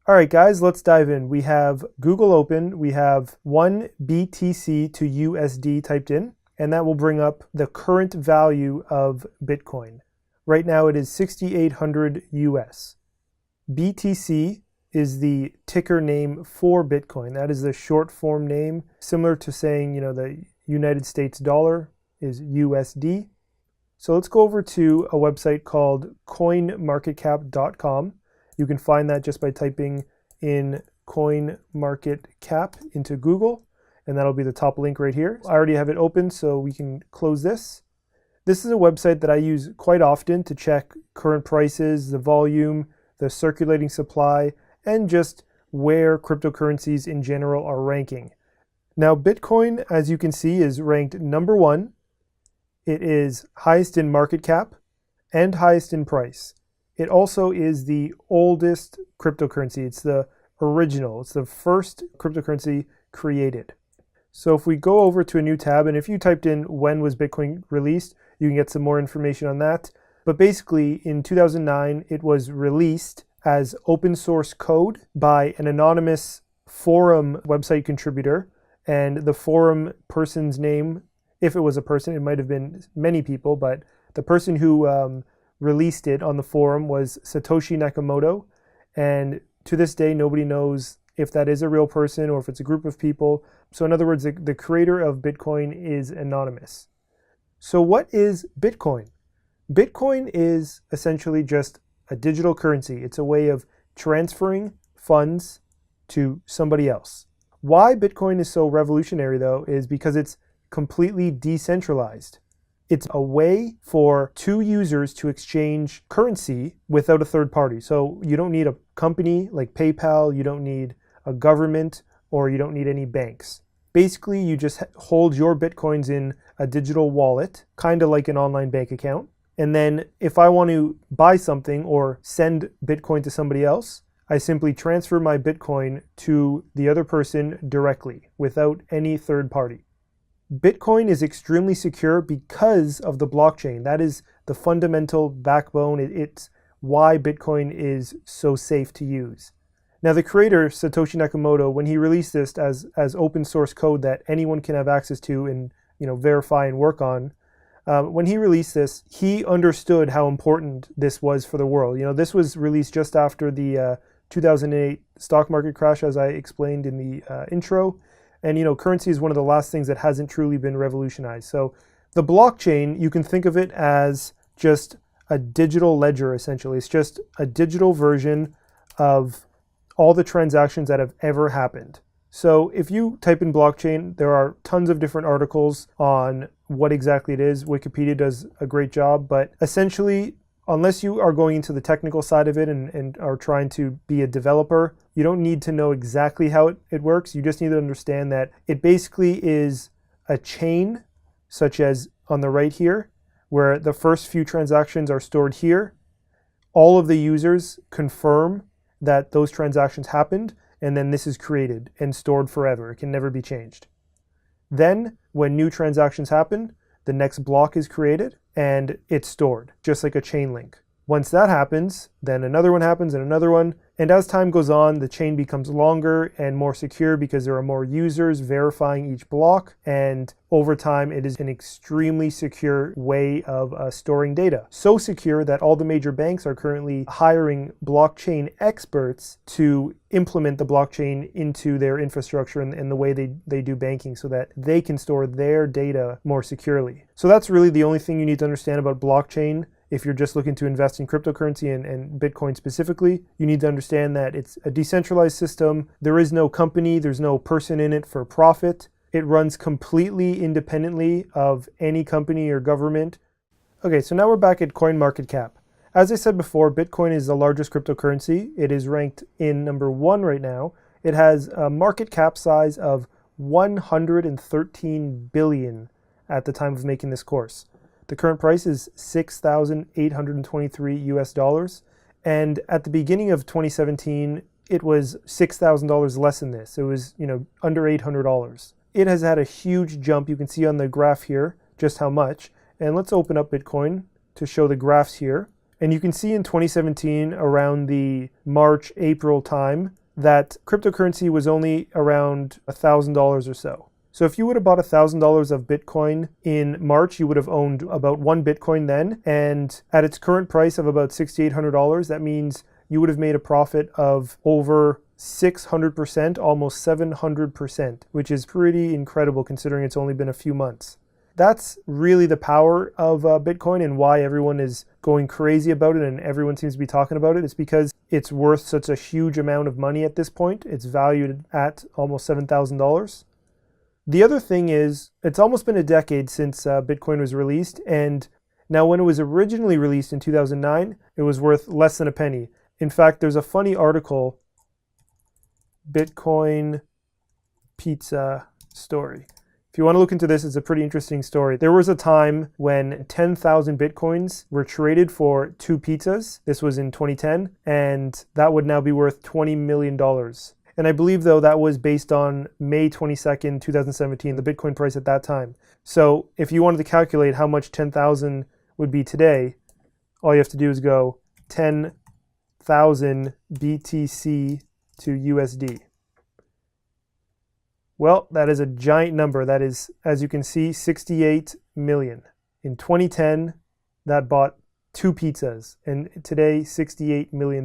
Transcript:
All right, guys, let's dive in. We have Google open. We have 1 BTC to USD typed in, and that will bring up the current value of Bitcoin. Right now it is 6,800 US. BTC is the ticker name for Bitcoin. That is the short form name, similar to saying, the United States dollar is USD. So let's go over to a website called coinmarketcap.com. You can find that just by typing in CoinMarketCap into Google, and that'll be the top link right here. I already have it open, so we can close this. This is a website that I use quite often to check current prices, the volume, the circulating supply, and just where cryptocurrencies in general are ranking. Now, Bitcoin, as you can see, is ranked number 1. It is highest in market cap and highest in price. It also is the oldest cryptocurrency. It's the original. It's the first cryptocurrency created. So if we go over to a new tab, and if you typed in when was Bitcoin released, you can get some more information on that. But basically, in 2009, it was released as open source code by an anonymous forum website contributor. And the forum person's name, if it was a person, it might have been many people, but the person who released it on the forum was Satoshi Nakamoto, and to this day nobody knows if that is a real person or if it's a group of people. So in other words, the creator of Bitcoin is anonymous. So what is Bitcoin? Bitcoin is essentially just a digital currency. It's a way of transferring funds to somebody else. Why Bitcoin is so revolutionary, though, is because it's completely decentralized. It's a way for two users to exchange currency without a third party. So you don't need a company like PayPal, you don't need a government, or you don't need any banks. Basically, you just hold your Bitcoins in a digital wallet, kind of like an online bank account. And then if I want to buy something or send Bitcoin to somebody else, I simply transfer my Bitcoin to the other person directly without any third party. Bitcoin is extremely secure because of the blockchain. That is the fundamental backbone. It's why Bitcoin is so safe to use. Now, the creator, Satoshi Nakamoto, when he released this as open source code that anyone can have access to and verify and work on, when he released this, he understood how important this was for the world. This was released just after the 2008 stock market crash, as I explained in the intro. And currency is one of the last things that hasn't truly been revolutionized. So the blockchain, you can think of it as just a digital ledger, essentially. It's just a digital version of all the transactions that have ever happened. So if you type in blockchain, there are tons of different articles on what exactly it is. Wikipedia does a great job, but essentially, unless you are going into the technical side of it and are trying to be a developer, you don't need to know exactly how it works. You just need to understand that it basically is a chain, such as on the right here, where the first few transactions are stored here. All of the users confirm that those transactions happened, and then this is created and stored forever. It can never be changed. Then, when new transactions happen, the next block is created and it's stored, just like a chain link. Once that happens, then another one happens and another one. And as time goes on, the chain becomes longer and more secure because there are more users verifying each block. And over time, it is an extremely secure way of storing data. So secure that all the major banks are currently hiring blockchain experts to implement the blockchain into their infrastructure and the way they do banking so that they can store their data more securely. So that's really the only thing you need to understand about blockchain. If you're just looking to invest in cryptocurrency and Bitcoin specifically, you need to understand that it's a decentralized system. There is no company, there's no person in it for profit. It runs completely independently of any company or government. Okay, so now we're back at CoinMarketCap. As I said before, Bitcoin is the largest cryptocurrency. It is ranked in number 1 right now. It has a market cap size of 113 billion at the time of making this course. The current price is $6,823 US. And at the beginning of 2017, it was $6,000 less than this. It was, under $800. It has had a huge jump. You can see on the graph here just how much. And let's open up Bitcoin to show the graphs here. And you can see in 2017, around the March, April time, that cryptocurrency was only around $1,000 or so. So if you would have bought $1,000 of Bitcoin in March, you would have owned about one Bitcoin then. And at its current price of about $6,800, that means you would have made a profit of over 600%, almost 700%, which is pretty incredible considering it's only been a few months. That's really the power of Bitcoin and why everyone is going crazy about it and everyone seems to be talking about it. It's because it's worth such a huge amount of money at this point. It's valued at almost $7,000. The other thing is, it's almost been a decade since Bitcoin was released, and now when it was originally released in 2009, it was worth less than a penny. In fact, there's a funny article, Bitcoin pizza story. If you want to look into this, it's a pretty interesting story. There was a time when 10,000 Bitcoins were traded for 2 pizzas. This was in 2010, and that would now be worth $20 million. And I believe, though, that was based on May 22nd, 2017, the Bitcoin price at that time. So if you wanted to calculate how much 10,000 would be today, all you have to do is go 10,000 BTC to USD. Well, that is a giant number. That is, as you can see, 68 million. In 2010, that bought 2 pizzas, and today, $68 million.